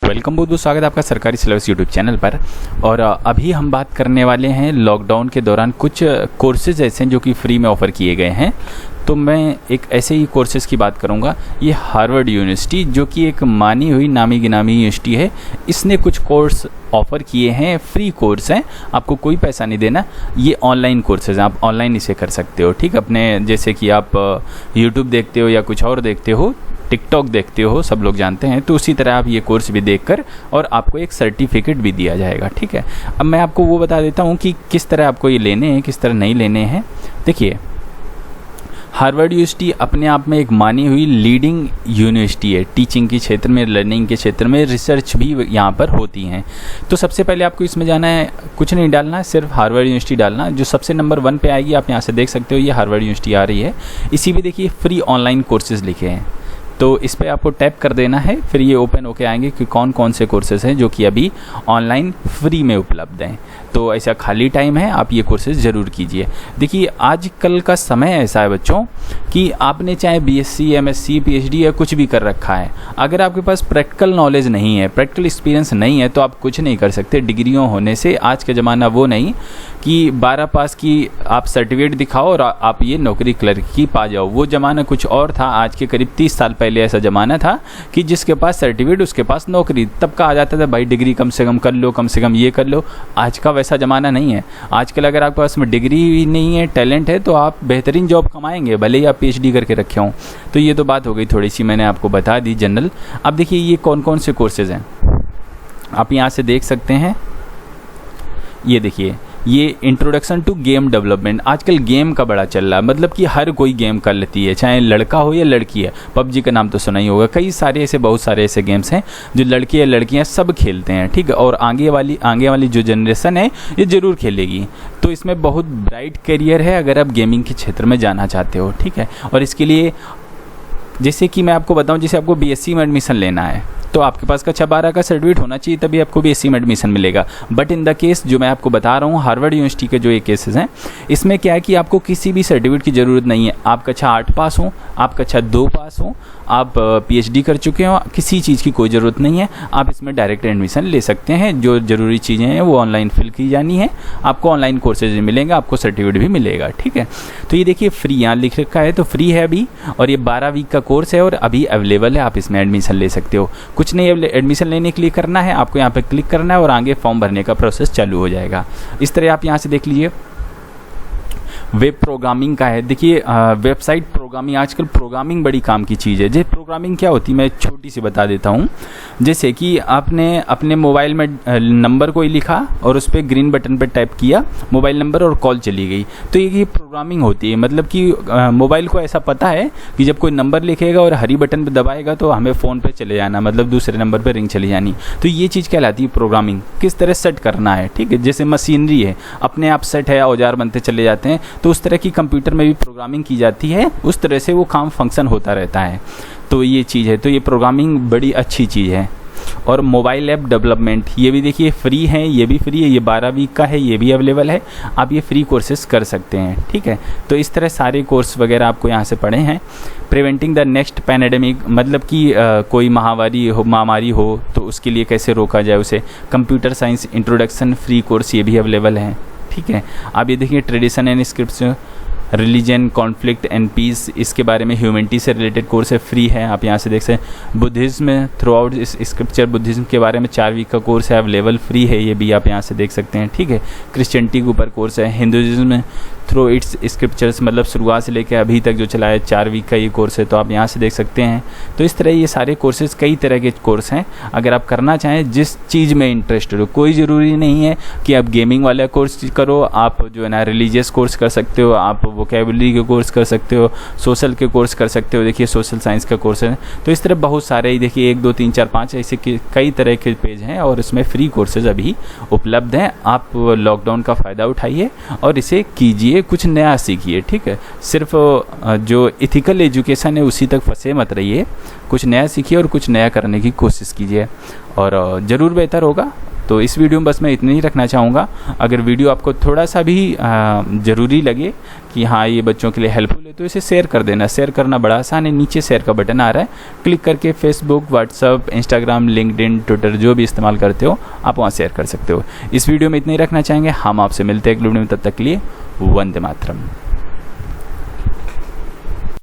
Welcome, बहुत बहुत स्वागत है आपका सरकारी सिलेबस यूट्यूब चैनल पर। और अभी हम बात करने वाले हैं लॉकडाउन के दौरान कुछ कोर्सेज ऐसे हैं जो कि फ्री में ऑफ़र किए गए हैं। तो मैं एक ऐसे ही कोर्सेज़ की बात करूंगा। ये हार्वर्ड यूनिवर्सिटी जो कि एक मानी हुई नामी गिनामी यूनिवर्सिटी है, इसने कुछ कोर्स ऑफ़र किए हैं, फ्री कोर्स हैं, आपको कोई पैसा नहीं देना। ये ऑनलाइन कोर्सेज़ हैं, आप ऑनलाइन इसे कर सकते हो। ठीक, अपने जैसे कि आप यूट्यूब देखते हो या कुछ और देखते हो, टिकटॉक देखते हो, सब लोग जानते हैं, तो उसी तरह आप ये कोर्स भी देखकर और आपको एक सर्टिफिकेट भी दिया जाएगा। ठीक है, अब मैं आपको वो बता देता हूँ कि किस तरह आपको ये लेने हैं, किस तरह नहीं लेने हैं। देखिए, हार्वर्ड यूनिवर्सिटी अपने आप में एक मानी हुई लीडिंग यूनिवर्सिटी है टीचिंग के क्षेत्र में, लर्निंग के क्षेत्र में, रिसर्च भी यहाँ पर होती हैं। तो सबसे पहले आपको इसमें जाना है, कुछ नहीं डालना है, सिर्फ हार्वर्ड यूनिवर्सिटी डालना। जो सबसे नंबर 1 पे आएगी, आप यहाँ से देख सकते हो, ये हार्वर्ड यूनिवर्सिटी आ रही है। इसी भी देखिए फ्री ऑनलाइन कोर्सेज़ लिखे हैं, तो इस पर आपको टैप कर देना है, फिर ये ओपन होके आएंगे कि कौन कौन से कोर्सेज़ हैं जो कि अभी ऑनलाइन फ्री में उपलब्ध हैं। तो ऐसा खाली टाइम है, आप ये कोर्सेज़ ज़रूर कीजिए। देखिए, आजकल का समय ऐसा है बच्चों कि आपने चाहे बीएससी, एमएससी, पीएचडी या कुछ भी कर रखा है, अगर आपके पास प्रैक्टिकल नॉलेज नहीं है, प्रैक्टिकल एक्सपीरियंस नहीं है, तो आप कुछ नहीं कर सकते। डिग्रियों होने से आज का ज़माना वो नहीं कि 12 पास की आप सर्टिफिकेट दिखाओ और आप ये नौकरी क्लर्क की पा जाओ। वो ज़माना कुछ और था। आज के करीब 30 साल पहले ऐसा ज़माना था कि जिसके पास सर्टिफिकेट उसके पास नौकरी। तब कहा जाता था भाई डिग्री कम से कम कर लो, कम से कम ये कर लो। आज का वैसा ज़माना नहीं है। आजकल अगर आपके पास में डिग्री नहीं है, टैलेंट है, तो आप बेहतरीन जॉब कमाएंगे, भले ही आप पीएचडी करके रखे हों। तो ये तो बात हो गई थोड़ी सी, मैंने आपको बता दी जनरल। अब देखिए ये कौन कौन से कोर्सेज़ हैं, आप यहाँ से देख सकते हैं। ये देखिए, ये इंट्रोडक्शन टू गेम डेवलपमेंट। आजकल गेम का बड़ा चल रहा है, मतलब कि हर कोई गेम कर लेती है, चाहे लड़का हो या लड़की है। पबजी का नाम तो सुना ही होगा। कई सारे ऐसे, बहुत सारे ऐसे गेम्स हैं जो लड़के या लड़कियां सब खेलते हैं। ठीक है, और आगे वाली जो जनरेशन है ये ज़रूर खेलेगी। तो इसमें बहुत ब्राइट करियर है अगर आप गेमिंग के क्षेत्र में जाना चाहते हो। ठीक है, और इसके लिए जैसे कि मैं आपको बताऊं, जैसे आपको बीएससी में एडमिशन लेना है तो आपके पास कक्षा 12 का सर्टिफिकेट होना चाहिए, तभी आपको बीएससी में एडमिशन मिलेगा। बट इन द केस जो मैं आपको बता रहा हूँ हार्वर्ड यूनिवर्सिटी के जो ये केसेस हैं, इसमें क्या है कि आपको किसी भी सर्टिफिकेट की ज़रूरत नहीं है। आप कक्षा 8 पास हो, आप कक्षा 2 पास हो, आप पीएचडी कर चुके हो, किसी चीज़ की कोई ज़रूरत नहीं है, आप इसमें डायरेक्ट एडमिशन ले सकते हैं। जो ज़रूरी चीज़ें हैं वो ऑनलाइन फिल की जानी है, आपको ऑनलाइन कोर्सेज भी मिलेंगे, आपको सर्टिफिकेट भी मिलेगा। ठीक है, तो ये देखिए फ्री यहाँ लिख रखा है, तो फ्री है अभी, और ये 12 वीक का कोर्स है और अभी अवेलेबल है, आप इसमें एडमिशन ले सकते हो। कुछ नहीं, एडमिशन लेने के लिए करना है, आपको यहाँ पे क्लिक करना है और आगे फॉर्म भरने का प्रोसेस चालू हो जाएगा। इस तरह आप यहाँ से देख लीजिए। वेब प्रोग्रामिंग का है। देखिए, वेबसाइट प्रोग्रामिंग, आजकल प्रोग्रामिंग बड़ी काम की चीज़ है। जैसे प्रोग्रामिंग क्या होती है, मैं छोटी सी बता देता हूँ। जैसे कि आपने अपने मोबाइल में नंबर कोई लिखा और उस पर ग्रीन बटन पर टैप किया, मोबाइल नंबर, और कॉल चली गई, तो ये प्रोग्रामिंग होती है। मतलब कि मोबाइल को ऐसा पता है कि जब कोई नंबर लिखेगा और हरी बटन पर दबाएगा तो हमें फ़ोन पर चले जाना, मतलब दूसरे नंबर पर रिंग चली जानी। तो ये चीज़ कहलाती है प्रोग्रामिंग। किस तरह सेट करना है। ठीक है, जैसे मशीनरी है, अपने आप सेट है, औजार बनते चले जाते हैं, तो उस तरह की कंप्यूटर में भी प्रोग्रामिंग की जाती है, उस तरह से वो काम फंक्शन होता रहता है। तो ये चीज़ है, तो ये प्रोग्रामिंग बड़ी अच्छी चीज़ है। और मोबाइल ऐप डेवलपमेंट, ये भी देखिए फ्री है, ये भी फ्री है, ये 12 वीक का है, ये भी अवेलेबल है, आप ये फ्री कोर्सेज कर सकते हैं। ठीक है, तो इस तरह सारे कोर्स वगैरह आपको यहाँ से पढ़े हैं। प्रिवेंटिंग द नेक्स्ट पैंडेमिक, मतलब कि कोई महामारी हो तो उसके लिए कैसे रोका जाए उसे। Computer science introduction free course, ये भी अवेलेबल है। ठीक है, आप ये देखिए tradition and scripts, religion, conflict and peace, इसके बारे में ह्यूमैनिटी से रिलेटेड कोर्स है, फ्री है, आप यहाँ से देख सकते हैं। Buddhism through out scripture, Buddhism के बारे में 4 वीक का कोर्स है, अवेलेबल, फ्री है, ये भी आप यहाँ से देख सकते हैं। ठीक है, क्रिश्चियनिटी के ऊपर कोर्स है। हिंदुइज्म थ्रू इट्स स्क्रिप्चर्स, मतलब शुरुआत से लेकर अभी तक जो चला है, 4 वीक का ये कोर्स है, तो आप यहाँ से देख सकते हैं। तो इस तरह ये सारे कोर्सेज, कई तरह के कोर्स हैं। अगर आप करना चाहें, जिस चीज़ में इंटरेस्ट हो, कोई ज़रूरी नहीं है कि आप गेमिंग वाला कोर्स करो, आप जो है ना रिलीजियस कोर्स कर सकते हो, आप वोकेबुलरी के कोर्स कर सकते हो, सोशल के कोर्स कर सकते हो। देखिए सोशल साइंस का कोर्स है। तो इस तरह बहुत सारे, देखिए 1 2 3 4 5 ऐसे कई तरह के पेज हैं और इसमें फ्री कोर्सेज अभी उपलब्ध हैं। आप लॉकडाउन का फ़ायदा उठाइए और इसे कीजिए, कुछ नया सीखिए। ठीक है, सिर्फ जो इथिकल एजुकेशन है उसी तक फंसे मत रहिए, कुछ नया सीखिए और कुछ नया करने की कोशिश कीजिए और ज़रूर बेहतर होगा। तो इस वीडियो में बस मैं इतना ही रखना चाहूँगा। अगर वीडियो आपको थोड़ा सा भी ज़रूरी लगे कि हाँ ये बच्चों के लिए हेल्पफुल है, तो इसे शेयर कर देना। शेयर करना बड़ा आसान है, नीचे शेयर का बटन आ रहा है, क्लिक करके Facebook, WhatsApp, Instagram, LinkedIn, Twitter जो भी इस्तेमाल करते हो आप वहाँ शेयर कर सकते हो। इस वीडियो में इतना ही रखना चाहेंगे। हम आपसे मिलते हैं अगले वीडियो में, तब तक के लिए वंदे मातरम।